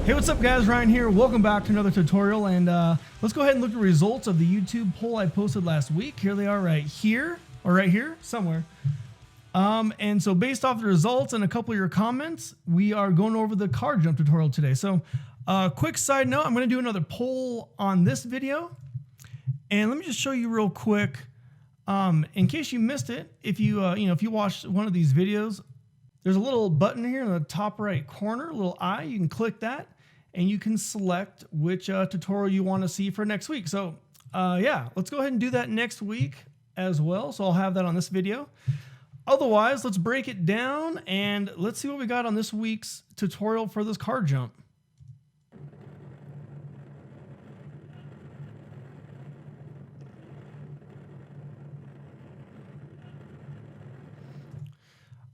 Hey, what's up guys, Ryan here. Welcome back to another tutorial, and let's go ahead and look at the results of the YouTube poll I posted last week. Here they are right here, or right here, somewhere. And so based off the results and a couple of your comments, we are going over the car jump tutorial today. So quick side note, I'm going to do another poll on this video. And let me just show you real quick, in case you missed it, if you, if you watched one of these videos, there's a little button here in the top right corner, a little eye. You can click that and you can select which tutorial you want to see for next week. So yeah, let's go ahead and do that next week as well. So I'll have that on this video. Otherwise, let's break it down and let's see what we got on this week's tutorial for this car jump.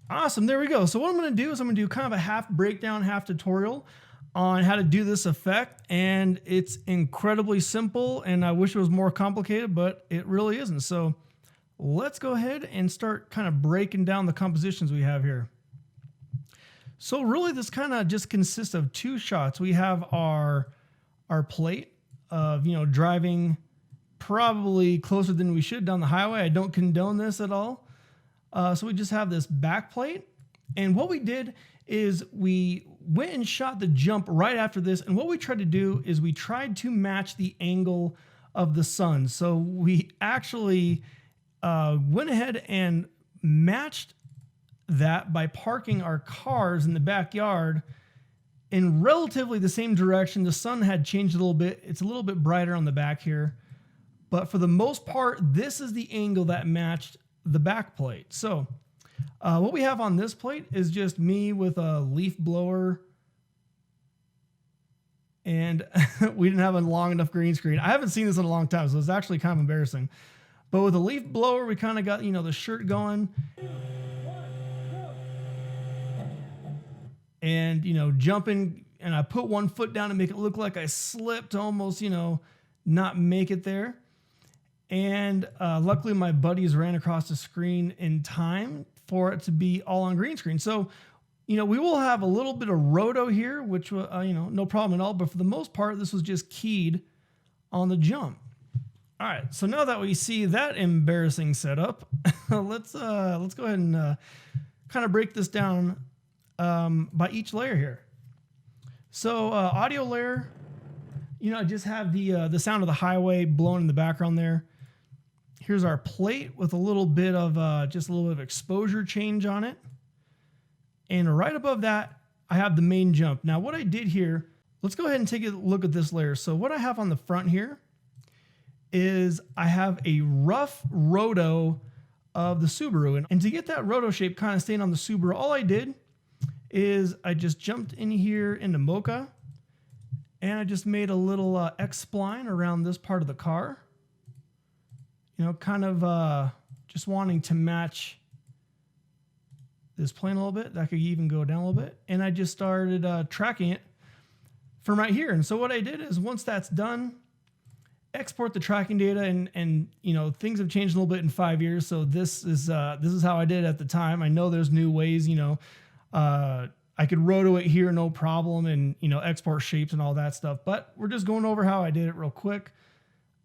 Awesome, there we go. So what I'm going to do is I'm going to do kind of a half breakdown, half tutorial on how to do this effect, and it's incredibly simple, and I wish it was more complicated, but it really isn't. So let's go ahead and start kind of breaking down the compositions we have here. So really this kind of just consists of two shots. We have our plate of, driving probably closer than we should down the highway. I don't condone this at all. So we just have this back plate, and what we did is we went and shot the jump right after this, and what we tried to do is we tried to match the angle of the sun. So we actually went ahead and matched that by parking our cars in the backyard in relatively the same direction. The sun had changed a little bit. It's a little bit brighter on the back here, but for the most part, this is the angle that matched the back plate. So what we have on this plate is just me with a leaf blower, and we didn't have a long enough green screen. I haven't seen this in a long time, so it's actually kind of embarrassing. But with a leaf blower, we kind of got, the shirt going. And, jumping, and I put one foot down to make it look like I slipped to almost, not make it there. And luckily my buddies ran across the screen in time for it to be all on green screen. So, we will have a little bit of roto here, which, no problem at all. But for the most part, this was just keyed on the jump. All right, so now that we see that embarrassing setup, let's go ahead and kind of break this down by each layer here. So audio layer, I just have the sound of the highway blowing in the background there. Here's our plate with a little bit of just a little bit of exposure change on it. And right above that, I have the main jump. Now what I did here, let's go ahead and take a look at this layer. So what I have on the front here is I have a rough roto of the Subaru. And to get that roto shape kind of staying on the Subaru, all I did is I just jumped in here into Mocha, and I just made a little X-spline around this part of the car. Kind of just wanting to match this plane a little bit. That could even go down a little bit. And I just started tracking it from right here. And so what I did is once that's done, export the tracking data, and things have changed a little bit in 5 years. So this is how I did it at the time. I know there's new ways, I could roto it here, no problem, and export shapes and all that stuff. But we're just going over how I did it real quick.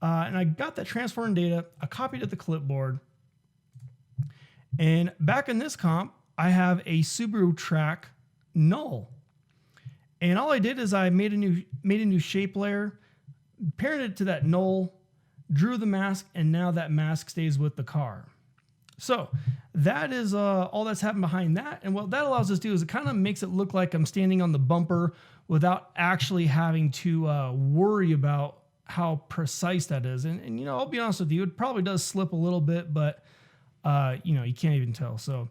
And I got that transform data, I copied it to the clipboard. And back in this comp, I have a Subaru track null. And all I did is I made a new shape layer, paired it to that null, drew the mask, and now that mask stays with the car. So that is all that's happened behind that. And what that allows us to do is it kind of makes it look like I'm standing on the bumper without actually having to worry about how precise that is. And I'll be honest with you, it probably does slip a little bit, but you can't even tell. So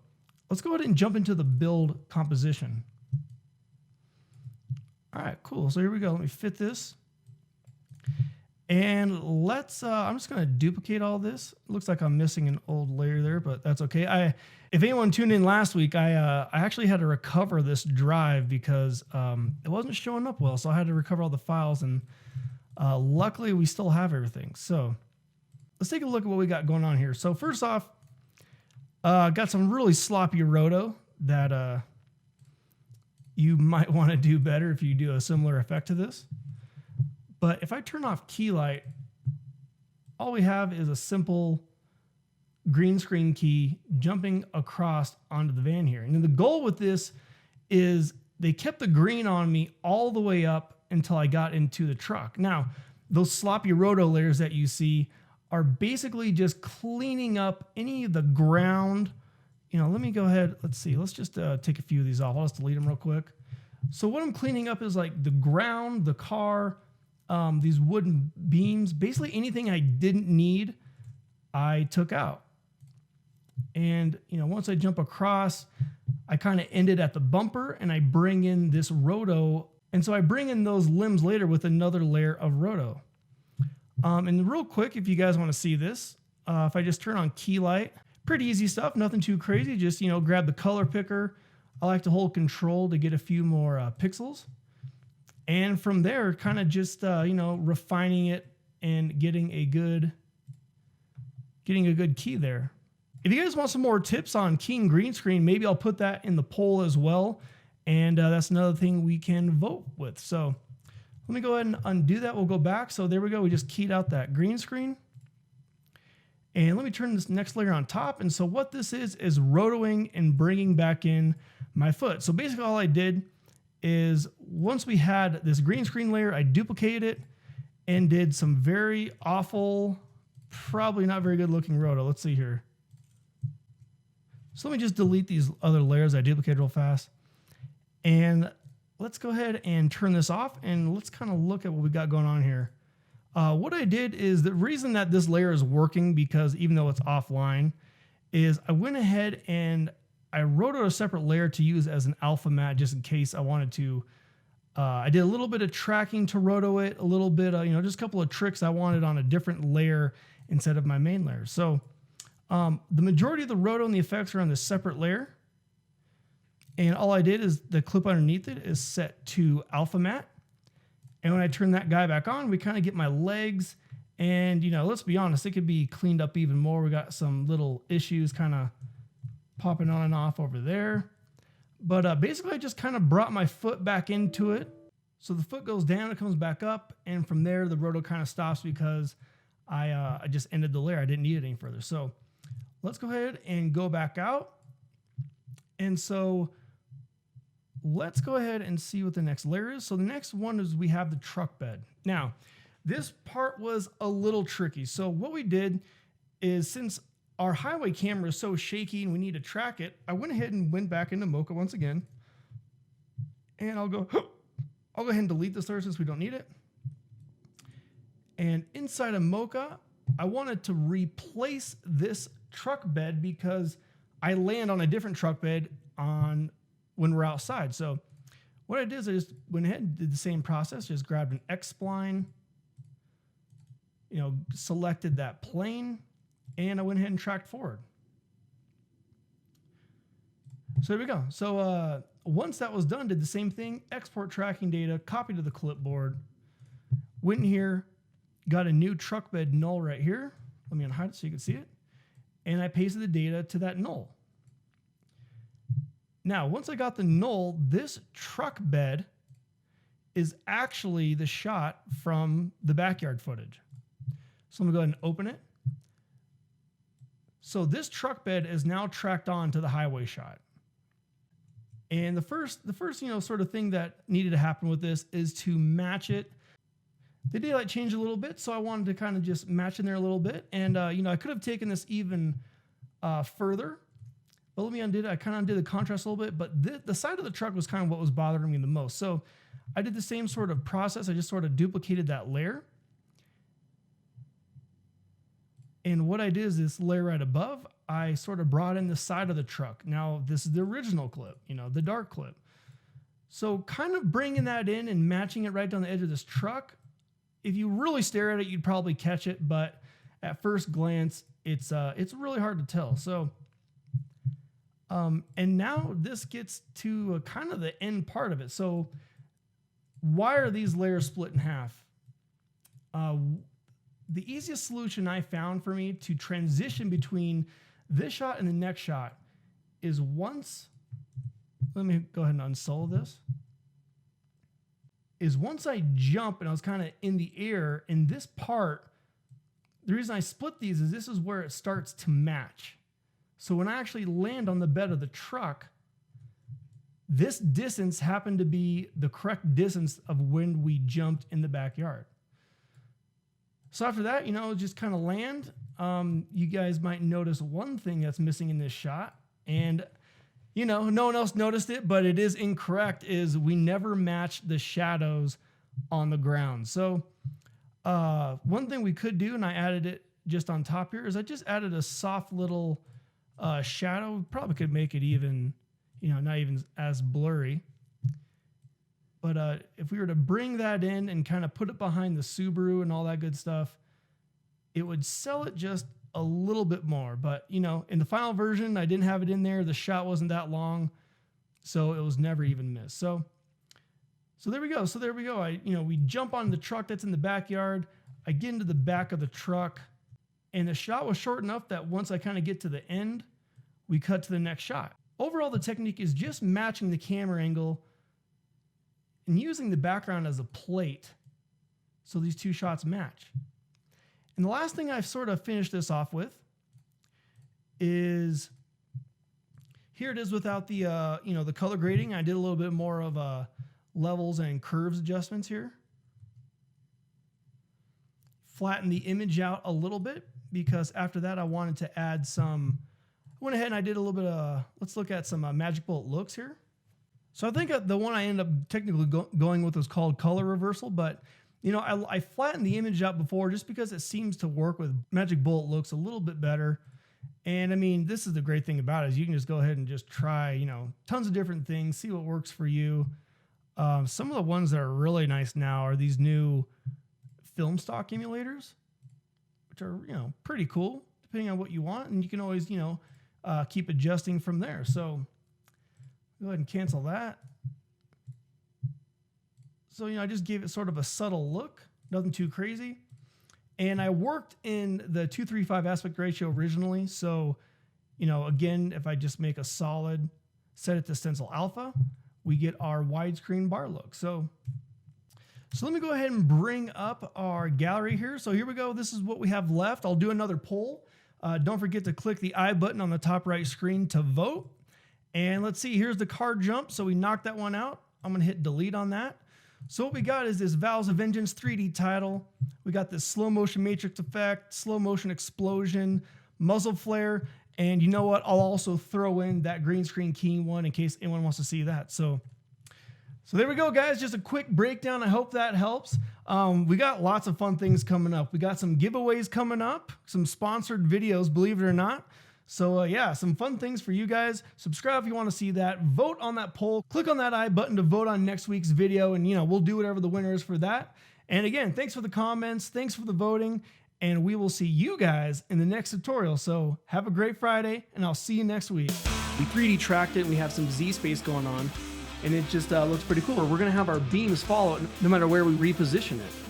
let's go ahead and jump into the build composition. All right, cool. So here we go. Let me fit this. And let's, I'm just going to duplicate all this. It looks like I'm missing an old layer there, but that's okay. If anyone tuned in last week, I actually had to recover this drive because it wasn't showing up well. So I had to recover all the files, and luckily we still have everything. So let's take a look at what we got going on here. So first off, got some really sloppy roto that you might want to do better if you do a similar effect to this. But if I turn off key light, all we have is a simple green screen key jumping across onto the van here. And then the goal with this is they kept the green on me all the way up until I got into the truck. Now, those sloppy roto layers that you see are basically just cleaning up any of the ground. You know, let me go ahead. Let's see. Let's just take a few of these off. I'll just delete them real quick. So what I'm cleaning up is like the ground, the car, these wooden beams, basically anything I didn't need, I took out. And, you know, once I jump across, I kind of ended at the bumper and I bring in this roto. And so I bring in those limbs later with another layer of roto. And real quick, if you guys want to see this, if I just turn on key light, pretty easy stuff, nothing too crazy. Just, you know, grab the color picker. I like to hold control to get a few more pixels. And from there, kind of just, you know, refining it and getting a good key there. If you guys want some more tips on keying green screen, maybe I'll put that in the poll as well. And that's another thing we can vote with. So let me go ahead and undo that. We'll go back. So there we go. We just keyed out that green screen. And let me turn this next layer on top. And so what this is rotoing and bringing back in my foot. So basically all I did is once we had this green screen layer, I duplicated it and did some very awful, probably not very good looking roto. Let's see here. So let me just delete these other layers I duplicated real fast. And let's go ahead and turn this off and let's kind of look at what we got going on here. What I did is the reason that this layer is working, because even though it's offline, is I went ahead and I rotoed a separate layer to use as an alpha matte just in case I wanted to. I did a little bit of tracking to roto it, a little bit, you know, just a couple of tricks I wanted on a different layer instead of my main layer. So the majority of the roto and the effects are on this separate layer. And all I did is the clip underneath it is set to alpha matte. And when I turn that guy back on, we kind of get my legs. And, you know, let's be honest, it could be cleaned up even more. We got some little issues kind of popping on and off over there. But basically, I just kind of brought my foot back into it. So the foot goes down, it comes back up. And from there, the roto kind of stops because I just ended the layer. I didn't need it any further. So let's go ahead and go back out. And so let's go ahead and see what the next layer is. So the next one is we have the truck bed. Now, this part was a little tricky. So what we did is, since our highway camera is so shaky and we need to track it, I went ahead and went back into Mocha once again. And I'll go ahead and delete this layer since we don't need it. And inside of Mocha, I wanted to replace this truck bed because I land on a different truck bed when we're outside. So what I did is I just went ahead and did the same process, just grabbed an X spline, you know, selected that plane, and I went ahead and tracked forward. So there we go. So once that was done, did the same thing, export tracking data, copy to the clipboard, went in here, got a new truck bed null right here. Let me unhide it so you can see it. And I pasted the data to that null. Now, once I got the null, this truck bed is actually the shot from the backyard footage. So I'm gonna go ahead and open it. So this truck bed is now tracked on to the highway shot. And the first, you know, sort of thing that needed to happen with this is to match it. The daylight changed a little bit, so I wanted to kind of just match in there a little bit. And, you know, I could have taken this even further. But let me undo it. I kind of undid the contrast a little bit, but the side of the truck was kind of what was bothering me the most. So I did the same sort of process. I just sort of duplicated that layer. And what I did is this layer right above, I sort of brought in the side of the truck. Now, this is the original clip, you know, the dark clip. So kind of bringing that in and matching it right down the edge of this truck. If you really stare at it, you'd probably catch it, but at first glance, it's really hard to tell. So and now this gets to kind of the end part of it. So why are these layers split in half? The easiest solution I found for me to transition between this shot and the next shot is once let me go ahead and unsolo this, is once I jump and I was kind of in the air, in this part, the reason I split these is this is where it starts to match. So when I actually land on the bed of the truck, this distance happened to be the correct distance of when we jumped in the backyard. So after that, just kind of land. You guys might notice one thing that's missing in this shot, and no one else noticed it, but it is incorrect, is we never matched the shadows on the ground. So one thing we could do, and I added it just on top here, is I just added a soft little shadow. Probably could make it even, not even as blurry. But if we were to bring that in and kind of put it behind the Subaru and all that good stuff, it would sell it just a little bit more. But, in the final version, I didn't have it in there. The shot wasn't that long, so it was never even missed. So there we go. We jump on the truck that's in the backyard. I get into the back of the truck, and the shot was short enough that once I kind of get to the end, we cut to the next shot. Overall, the technique is just matching the camera angle and using the background as a plate so these two shots match. And the last thing I've sort of finished this off with is, here it is without the the color grading. I did a little bit more of levels and curves adjustments here. Flatten the image out a little bit, because after that I wanted to add some, I went ahead and I did a little bit of, let's look at some Magic Bullet looks here. So I think the one I ended up technically going with was called color reversal, but I flattened the image out before just because it seems to work with Magic Bullet looks a little bit better. And I mean, this is the great thing about it, is you can just go ahead and just try, tons of different things, see what works for you. Some of the ones that are really nice now are these new film stock emulators, which are, pretty cool depending on what you want. And you can always, keep adjusting from there. So go ahead and cancel that. So, I just gave it sort of a subtle look, nothing too crazy. And I worked in the 2:3:5 aspect ratio originally. So, again, if I just make a solid, set it to stencil alpha, we get our widescreen bar look. So let me go ahead and bring up our gallery here. So here we go. This is what we have left. I'll do another poll. Don't forget to click the I button on the top right screen to vote. And let's see, here's the car jump. So we knocked that one out. I'm going to hit delete on that. So what we got is this Valves of Vengeance 3D title. We got this slow motion matrix effect, slow motion explosion, muzzle flare. And you know what? I'll also throw in that green screen keying one in case anyone wants to see that. So there we go, guys. Just a quick breakdown. I hope that helps. We got lots of fun things coming up. We got some giveaways coming up, some sponsored videos, believe it or not. So yeah, some fun things for you guys. Subscribe if you want to see that. Vote on that poll. Click on that I button to vote on next week's video, and we'll do whatever the winner is for that. And again, thanks for the comments. Thanks for the voting. And we will see you guys in the next tutorial. So have a great Friday, and I'll see you next week. We 3D tracked it. We have some Z-space going on, and it just looks pretty cool. We're going to have our beams follow it no matter where we reposition it.